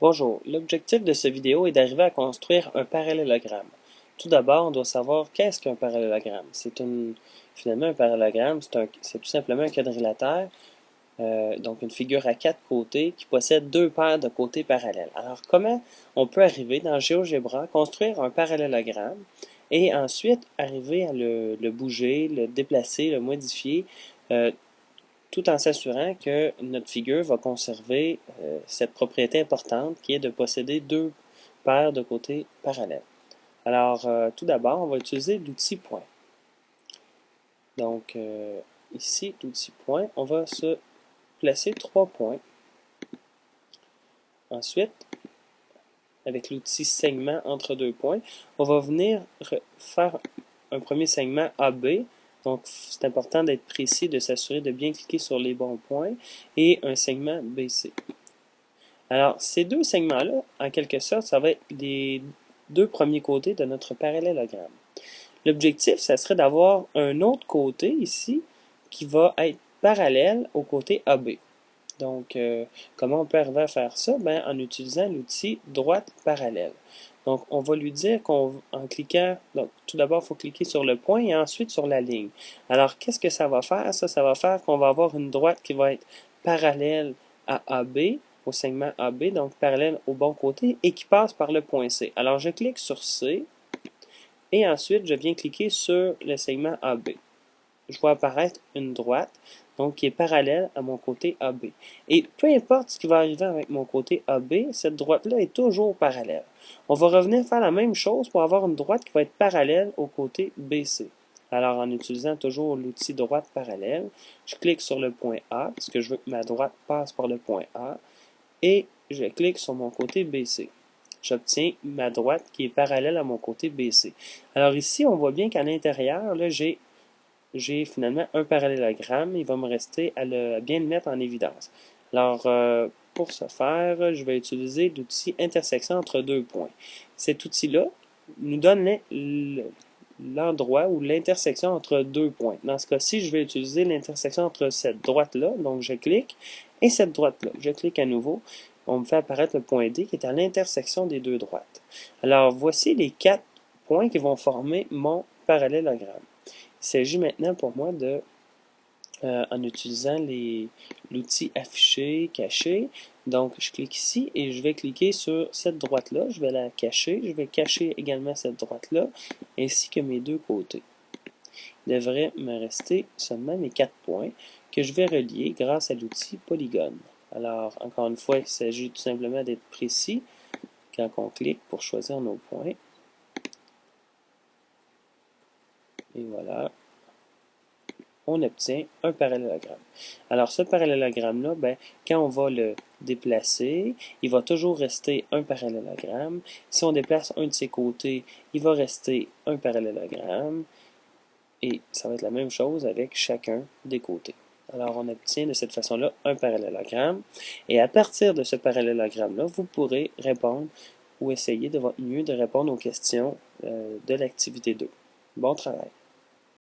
Bonjour, l'objectif de cette vidéo est d'arriver à construire un parallélogramme. Tout d'abord, on doit savoir qu'est-ce qu'un parallélogramme. Finalement, un parallélogramme, c'est tout simplement un quadrilatère, donc une figure à quatre côtés qui possède deux paires de côtés parallèles. Alors, comment on peut arriver dans GeoGebra, construire un parallélogramme et ensuite arriver à le bouger, le déplacer, le modifier, tout en s'assurant que notre figure va conserver cette propriété importante qui est de posséder deux paires de côtés parallèles. Alors, tout d'abord, on va utiliser l'outil point. Donc, ici, l'outil point, on va se placer 3 points. Ensuite, avec l'outil segment entre deux points, on va venir faire un premier segment AB. Donc, c'est important d'être précis, de s'assurer de bien cliquer sur les bons points, et un segment BC. Alors, ces deux segments-là, en quelque sorte, ça va être les deux premiers côtés de notre parallélogramme. L'objectif, ça serait d'avoir un autre côté ici qui va être parallèle au côté AB. Donc, comment on peut arriver à faire ça? Ben, en utilisant l'outil droite parallèle. Donc, on va lui dire qu'en cliquant, donc tout d'abord, il faut cliquer sur le point et ensuite sur la ligne. Alors, qu'est-ce que ça va faire? Ça va faire qu'on va avoir une droite qui va être parallèle à AB, au segment AB, donc parallèle au bon côté, et qui passe par le point C. Alors, je clique sur C, et ensuite, je viens cliquer sur le segment AB. Je vois apparaître une droite, donc qui est parallèle à mon côté AB. Et peu importe ce qui va arriver avec mon côté AB, cette droite-là est toujours parallèle. On va revenir faire la même chose pour avoir une droite qui va être parallèle au côté BC. Alors, en utilisant toujours l'outil droite parallèle, je clique sur le point A, parce que je veux que ma droite passe par le point A, et je clique sur mon côté BC. J'obtiens ma droite qui est parallèle à mon côté BC. Alors ici, on voit bien qu'à l'intérieur, j'ai finalement un parallélogramme. Il va me rester à bien le mettre en évidence. Alors, pour ce faire, je vais utiliser l'outil intersection entre deux points. Cet outil-là nous donne l'endroit ou l'intersection entre deux points. Dans ce cas-ci, je vais utiliser l'intersection entre cette droite-là, donc je clique, et cette droite-là. Je clique à nouveau. On me fait apparaître le point D qui est à l'intersection des deux droites. Alors, voici les 4 points qui vont former mon parallélogramme. Il s'agit maintenant pour moi en utilisant l'outil afficher, cacher. Donc, je clique ici et je vais cliquer sur cette droite-là. Je vais la cacher. Je vais cacher également cette droite-là, ainsi que mes deux côtés. Il devrait me rester seulement mes 4 points que je vais relier grâce à l'outil polygone. Alors, encore une fois, il s'agit tout simplement d'être précis quand on clique pour choisir nos points. Et voilà, on obtient un parallélogramme. Alors, ce parallélogramme-là, ben, quand on va le déplacer, il va toujours rester un parallélogramme. Si on déplace un de ses côtés, il va rester un parallélogramme. Et ça va être la même chose avec chacun des côtés. Alors, on obtient de cette façon-là un parallélogramme. Et à partir de ce parallélogramme-là, vous pourrez répondre ou essayer de votre mieux de répondre aux questions de l'activité 2. Bon travail!